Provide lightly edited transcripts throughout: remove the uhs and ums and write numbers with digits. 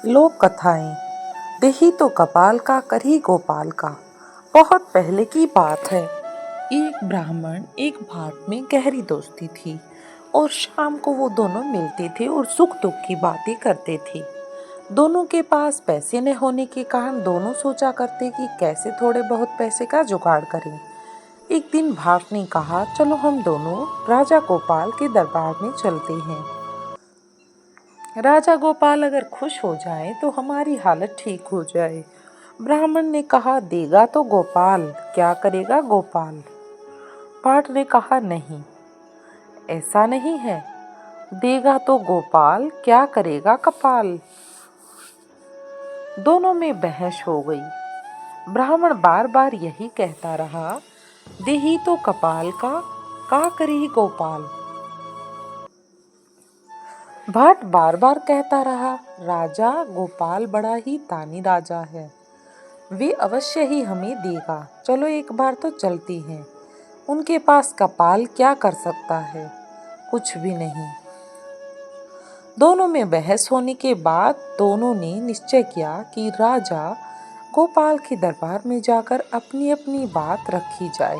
लोक कथाएं। देही तो कपाल का करही गोपाल का। बहुत पहले की बात है। एक ब्राह्मण एक भाट में गहरी दोस्ती थी और शाम को वो दोनों मिलते थे और सुख दुख की बातें करते थे। दोनों के पास पैसे न होने के कारण दोनों सोचा करते कि कैसे थोड़े बहुत पैसे का जुगाड़ करें। एक दिन भाट ने कहा, चलो हम दोनों राजा गोपाल के दरबार में चलते हैं। राजा गोपाल अगर खुश हो जाए तो हमारी हालत ठीक हो जाए। ब्राह्मण ने कहा, देगा तो गोपाल, क्या करेगा गोपाल। भाट ने कहा, नहीं, ऐसा नहीं है, देगा तो गोपाल, क्या करेगा कपाल। दोनों में बहस हो गई। ब्राह्मण बार बार यही कहता रहा, देही तो कपाल का करी गोपाल। भाट बार बार कहता रहा, राजा गोपाल बड़ा ही तानी राजा है, वे अवश्य ही हमें देगा। चलो एक बार तो चलती हैं। उनके पास कपाल क्या कर सकता है, कुछ भी नहीं। दोनों में बहस होने के बाद दोनों ने निश्चय किया कि राजा गोपाल के दरबार में जाकर अपनी अपनी बात रखी जाए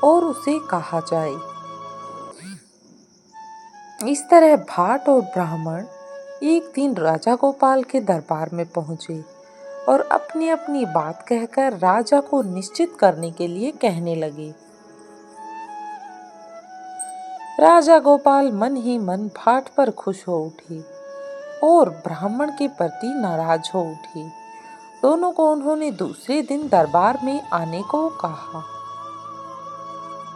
और उसे कहा जाए। इस तरह भाट और ब्राह्मण एक दिन राजा गोपाल के दरबार में पहुंचे और अपनी अपनी बात कहकर राजा को निश्चित करने के लिए कहने लगे। राजा गोपाल मन ही मन भाट पर खुश हो उठे और ब्राह्मण के प्रति नाराज हो उठे। दोनों को उन्होंने दूसरे दिन दरबार में आने को कहा।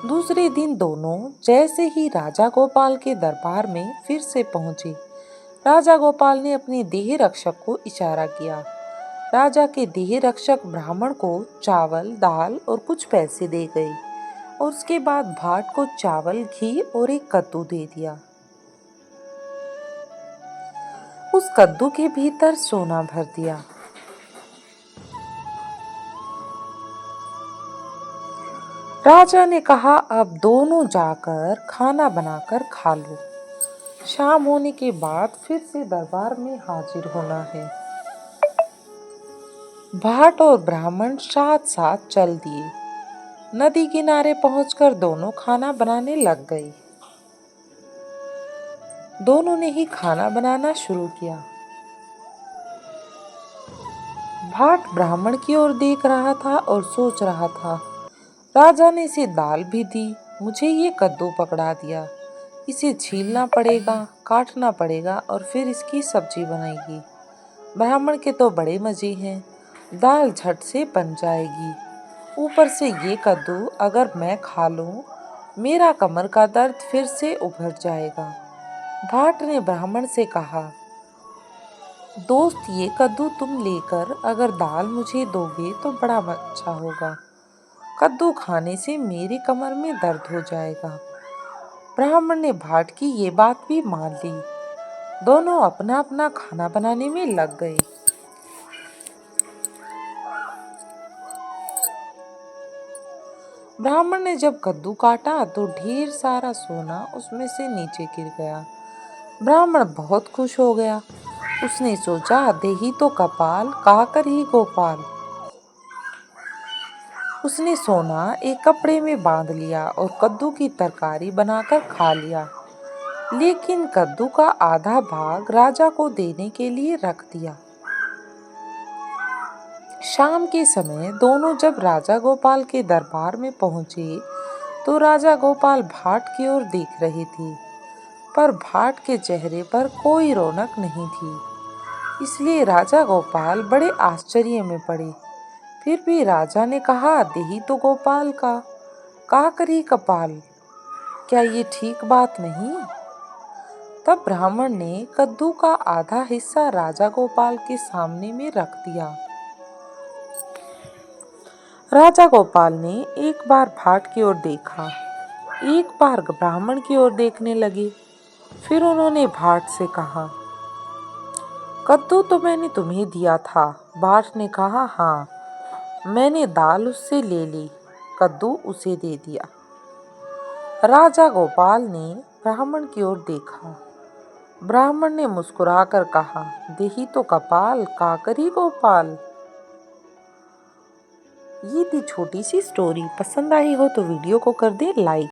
दूसरे दिन दोनों जैसे ही राजा गोपाल के दरबार में फिर से पहुंचे, राजा गोपाल ने अपने देह रक्षक को इशारा किया। राजा के देह रक्षक ब्राह्मण को चावल, दाल और कुछ पैसे दे गए और उसके बाद भाट को चावल, घी और एक कद्दू दे दिया। उस कद्दू के भीतर सोना भर दिया। राजा ने कहा, अब दोनों जाकर खाना बनाकर खा लो। शाम होने के बाद फिर से दरबार में हाजिर होना है। भाट और ब्राह्मण साथ साथ चल दिए। नदी किनारे पहुंचकर दोनों खाना बनाने लग गए। दोनों ने ही खाना बनाना शुरू किया। भाट ब्राह्मण की ओर देख रहा था और सोच रहा था, राजा ने इसे दाल भी दी, मुझे ये कद्दू पकड़ा दिया। इसे छीलना पड़ेगा, काटना पड़ेगा और फिर इसकी सब्जी बनेगी। ब्राह्मण के तो बड़े मजे हैं, दाल झट से बन जाएगी। ऊपर से ये कद्दू अगर मैं खा लूं, मेरा कमर का दर्द फिर से उभर जाएगा। भाट ने ब्राह्मण से कहा, दोस्त, ये कद्दू तुम लेकर अगर दाल मुझे दोगे तो बड़ा अच्छा होगा। कद्दू खाने से मेरी कमर में दर्द हो जाएगा। ब्राह्मण ने भाट की ये बात भी मान ली। दोनों अपना अपना खाना बनाने में लग गए। ब्राह्मण ने जब कद्दू काटा तो ढेर सारा सोना उसमें से नीचे गिर गया। ब्राह्मण बहुत खुश हो गया। उसने सोचा, देही तो कपाल, का करही गोपाल। उसने सोना एक कपड़े में बांध लिया और कद्दू की तरकारी बनाकर खा लिया, लेकिन कद्दू का आधा भाग राजा को देने के लिए रख दिया। शाम के समय दोनों जब राजा गोपाल के दरबार में पहुंचे तो राजा गोपाल भाट की ओर देख रहे थे, पर भाट के चेहरे पर कोई रौनक नहीं थी। इसलिए राजा गोपाल बड़े आश्चर्य में पड़े। फिर भी राजा ने कहा, देही तो गोपाल का करी कपाल, क्या ये ठीक बात नहीं। तब ब्राह्मण ने कद्दू का आधा हिस्सा राजा गोपाल के सामने में रख दिया। राजा गोपाल ने एक बार भाट की ओर देखा, एक बार ब्राह्मण की ओर देखने लगे। फिर उन्होंने भाट से कहा, कद्दू तो मैंने तुम्हें दिया था। भाट ने कहा, हाँ, मैंने दाल उससे ले ली, कद्दू उसे दे दिया। राजा गोपाल ने ब्राह्मण की ओर देखा। ब्राह्मण ने मुस्कुराकर कहा, देही तो कपाल, का करी गोपाल। ये थी छोटी सी स्टोरी। पसंद आई हो तो वीडियो को कर दे लाइक।